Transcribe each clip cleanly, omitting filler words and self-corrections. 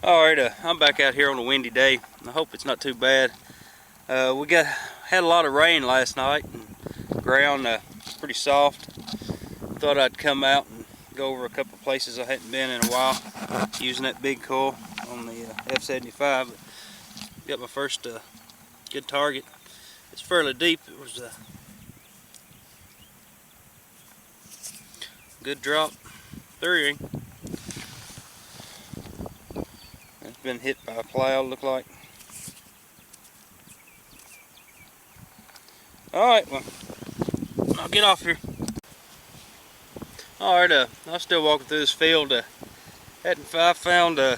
Alright, I'm back out here on a windy day. I hope it's not too bad. We had a lot of rain last night and ground pretty soft. Thought I'd come out and go over a couple of places I hadn't been in a while using that big coil on the F75. Got my first good target. It's fairly deep. It was a good drop, 3-ring. It's been hit by a plow, look like. Alright, well, I'll get off here. Alright, I'm still walking through this field. I found a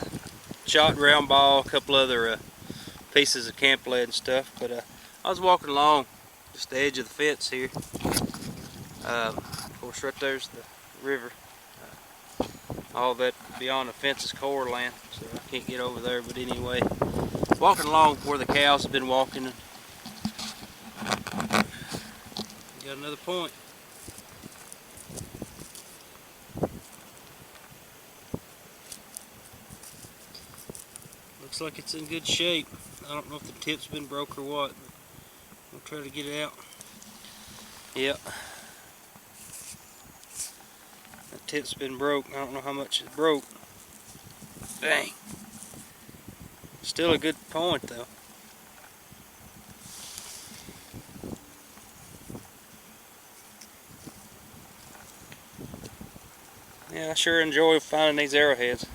shot round ball, a couple other pieces of camp lead and stuff, but I was walking along just the edge of the fence here. Of course, right there's the river. All that beyond the fence is core land, so I can't get over there. But anyway, walking along where the cows have been walking. Got another point. Looks like it's in good shape. I don't know if the tip's been broke or what, but we'll try to get it out. Yep. That tip's been broke. I don't know how much it's broke. Dang. Still a good point though. Yeah, I sure enjoy finding these arrowheads.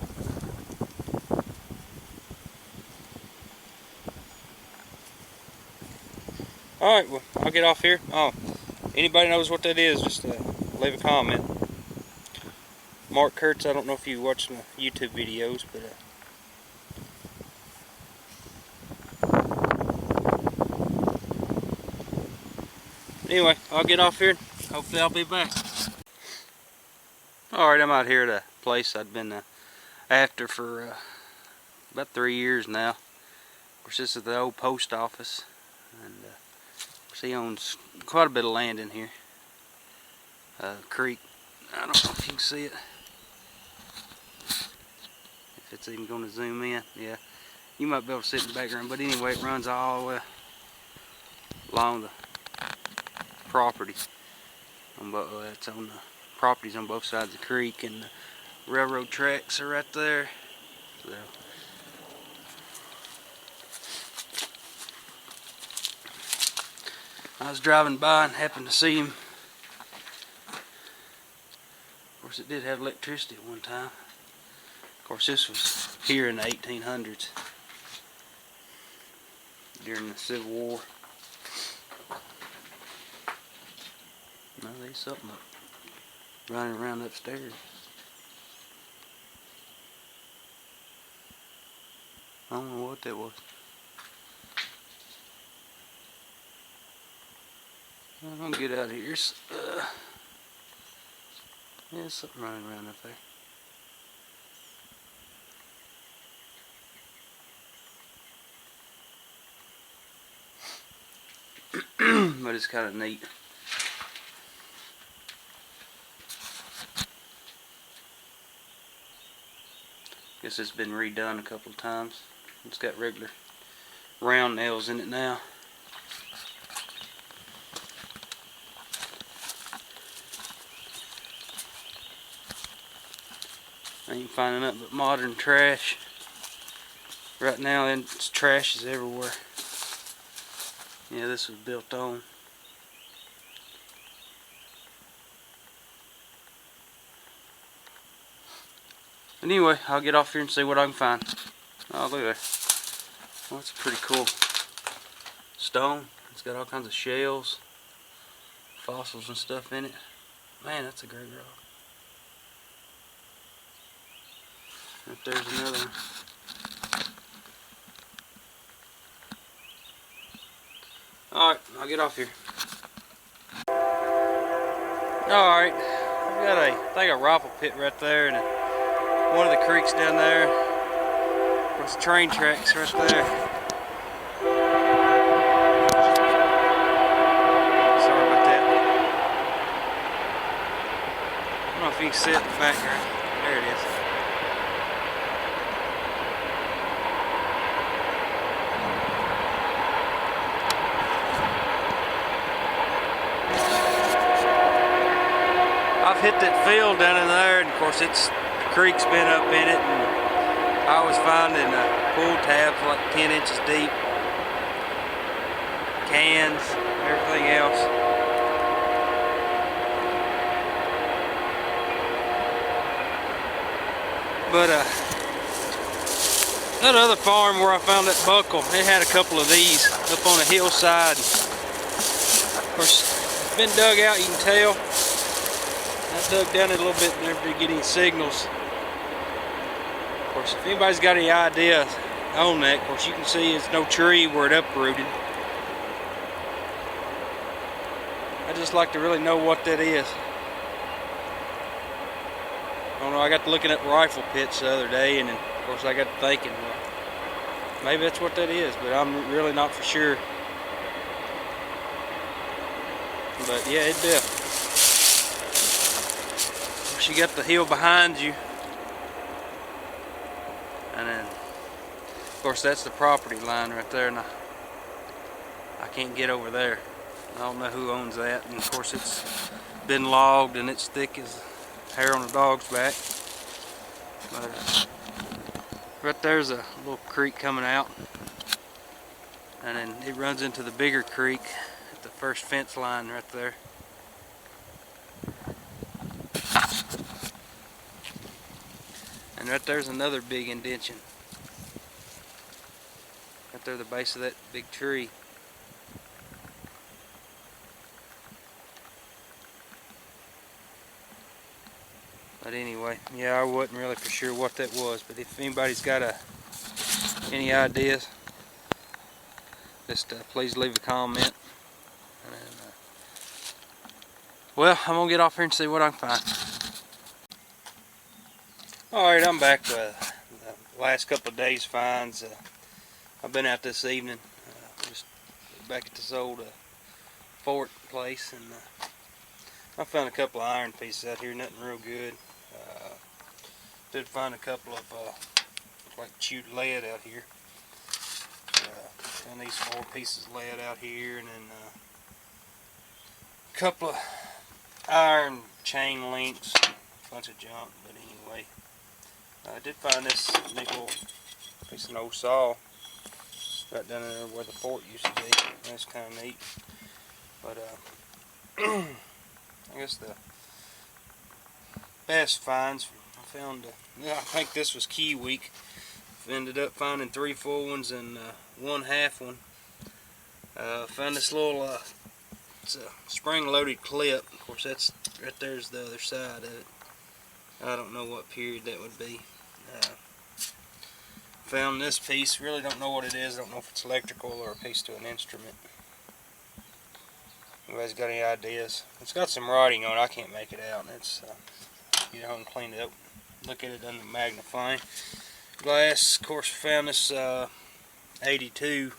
Alright, well, I'll get off here. Oh, anybody knows what that is, just leave a comment. Mark Kurtz, I don't know if you watch my YouTube videos, but anyway, I'll get off here. Hopefully I'll be back. Alright, I'm out here at a place I've been after for about 3 years now. Of course, this is the old post office, and he owns quite a bit of land in here. Creek, I don't know if you can see it. If it's even going to zoom in, yeah. You might be able to see it in the background, but anyway, it runs all the way along the property. It's on the properties on both sides of the creek, and the railroad tracks are right there. So, I was driving by and happened to see him. Of course, it did have electricity at one time. Of course, this was here in the 1800s during the Civil War. No, there's something up running around upstairs. I don't know what that was. I'm gonna get out of here. Yeah, there's something running around up there. But it's kind of neat. Guess it's been redone a couple of times. It's got regular round nails in it now. I ain't finding nothing but modern trash right now, and trash is everywhere. Yeah, this was built on. But anyway, I'll get off here and see what I can find. Oh, look at that. Well, that's a pretty cool stone. It's got all kinds of shells, fossils and stuff in it. Man, that's a great rock. Right there's another one. Alright, I'll get off here. Alright, we got a rifle pit right there, and one of the creeks down there. There's train tracks right there. Sorry about that. I don't know if you can see it in the background. There it is. hit that field down in there, and of course the creek's been up in it, and I was finding pull tabs like 10 inches deep, cans, everything else. But that other farm where I found that buckle, it had a couple of these up on a hillside. Of course, it's been dug out, you can tell. I dug down it a little bit and never did get any signals. Of course, if anybody's got any idea on that, of course you can see it's no tree where it uprooted. I'd just like to really know what that is. I don't know, I got to looking at rifle pits the other day, and then of course I got to thinking, well, maybe that's what that is, but I'm really not for sure. But yeah, it'd be. Of course, you got the hill behind you, and then of course that's the property line right there, and I can't get over there. I don't know who owns that, and of course it's been logged and it's thick as hair on a dog's back. But right there's a little creek coming out, and then it runs into the bigger creek at the first fence line right there. And right there's another big indention. Right there, the base of that big tree. But anyway, yeah, I wasn't really for sure what that was. But if anybody's got any ideas, just please leave a comment. And, well, I'm gonna get off here and see what I can find. Alright, I'm back with the last couple of days' finds. I've been out this evening, just back at this old fort place, and I found a couple of iron pieces out here, nothing real good. Did find a couple of like chewed lead out here. Found these 4 pieces of lead out here, and then a couple of iron chain links, a bunch of junk. But anyway, I did find this nickel piece of an old saw right down there where the fort used to be. That's kind of neat. But I guess the best finds I found, I think this was key week. Ended up finding 3 full ones and 1 half one. Found this little, it's a spring-loaded clip. Of course, that's right there's the other side of it. I don't know what period that would be. Found this piece. Really don't know what it is. I don't know if it's electrical or a piece to an instrument. Anybody's got any ideas? It's got some writing on it. I can't make it out. And it's you know, and clean it up. Look at it under magnifying glass. Of course, found this 82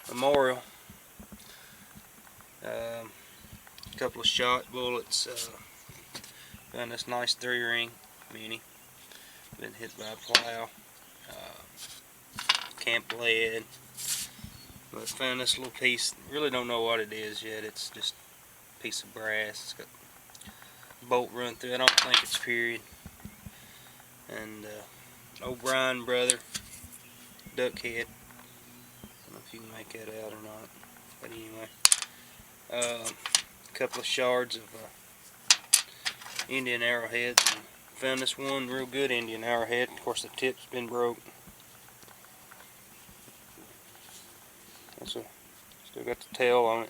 memorial. A couple of shot bullets. Found this nice 3-ring mini. Been hit by a plow. Camp lead. But found this little piece. Really don't know what it is yet. It's just a piece of brass. It's got a bolt run through it. I don't think it's period. And O'Brien brother duck head. I don't know if you can make that out or not. But anyway, a couple of shards of Indian arrowheads. And found this one real good Indian arrowhead. Of course, the tip's been broke. Still got the tail on it.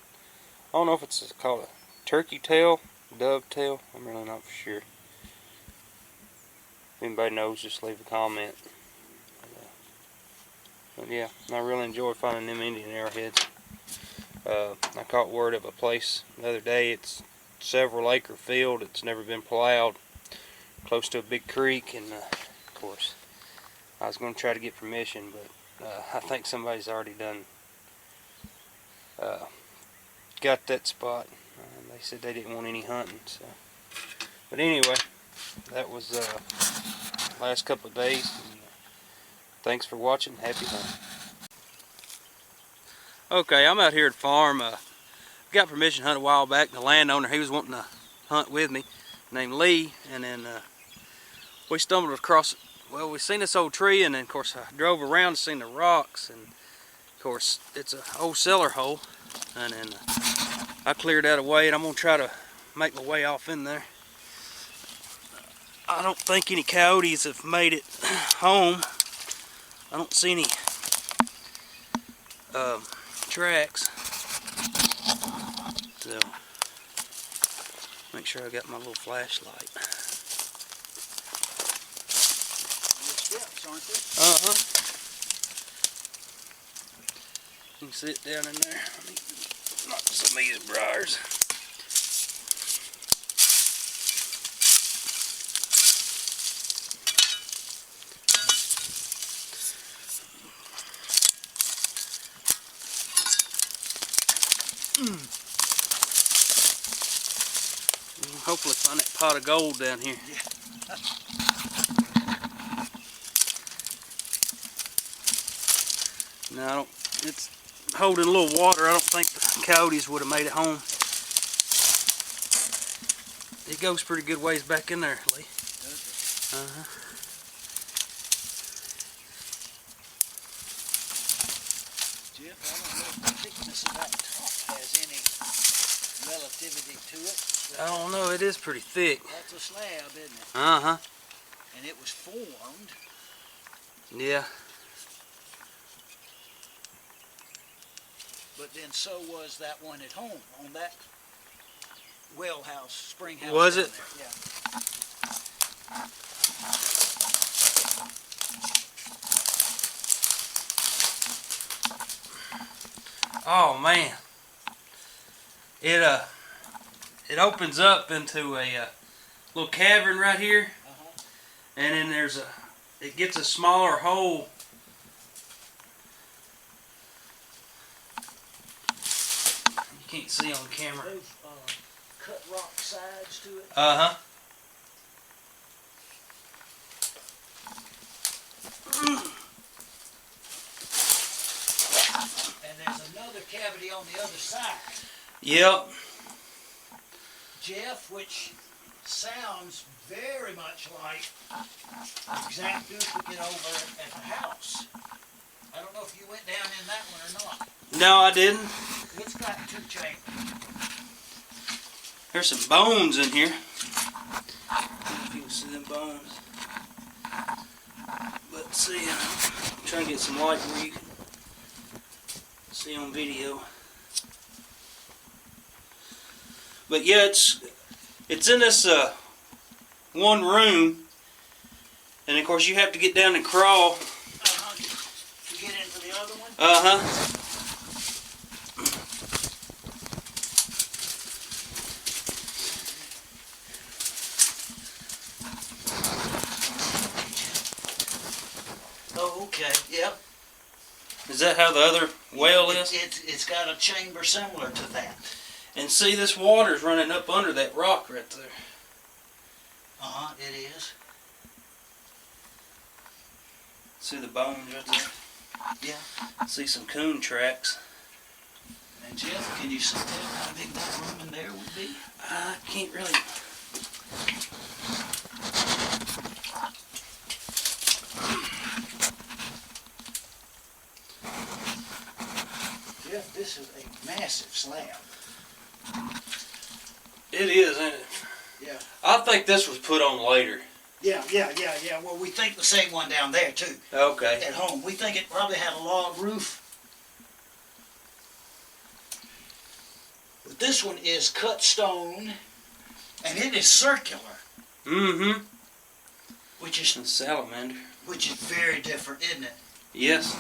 I don't know if it's called a turkey tail, dove tail. I'm really not for sure. If anybody knows, just leave a comment. But yeah, I really enjoy finding them Indian arrowheads. I caught word of a place the other day. It's a several acre field. It's never been plowed, close to a big creek, and of course I was going to try to get permission, but I think somebody's already done got that spot. They said they didn't want any hunting. So, but anyway, that was last couple of days. Thanks for watching. Happy hunting. Okay, I'm out here at the farm. Got permission to hunt a while back. The landowner, he was wanting to hunt with me. named Lee, and then we stumbled across, well, we seen this old tree, and then of course I drove around and seen the rocks, and of course it's an old cellar hole, and then I cleared that away, and I'm gonna try to make my way off in there. I don't think any coyotes have made it home. I don't see any tracks. So, make sure I got my little flashlight. Steps, aren't they? Uh-huh. You can sit down in there. Let me knock some of these briars. Hopefully find that pot of gold down here. Yeah. No, I don't. It's holding a little water. I don't think the coyotes would have made it home. It goes pretty good ways back in there, Lee. Uh-huh. Jeff, I don't know if the thickness of that top has any relativity to it. I don't know. It is pretty thick. That's a slab, isn't it? Uh-huh. And it was formed. Yeah. But then so was that one at home on that well house, spring house. Was down it? there. Yeah. Oh man. It opens up into a little cavern right here, and then it gets a smaller hole. You can't see on camera. Those cut rock sides to it. Uh-huh. And there's another cavity on the other side, Yep. Jeff, which sounds very much like the exact duplicate over at the house. I don't know if you went down in that one or not. No, I didn't. It's got 2 chambers. There's some bones in here. I don't know if you can see them bones. But see, I'm trying to get some light where you can see on video. But yeah, it's in this one room, and of course you have to get down and crawl. To get into the other one? Uh-huh. Oh, okay, yep. Is that how the other well is? It's got a chamber similar to that. And see, this water's running up under that rock right there. Uh-huh, it is. See the bones right there? Yeah. See some coon tracks. And Jeff, can you see how big that room in there would be? I can't really. Jeff, this is a massive slab. It is, isn't it? Yeah. I think this was put on later. Yeah. Well, we think the same one down there, too. Okay. At home. We think it probably had a log roof. But this one is cut stone, and it is circular. Mm-hmm. Which is A salamander. very different, isn't it? Yes.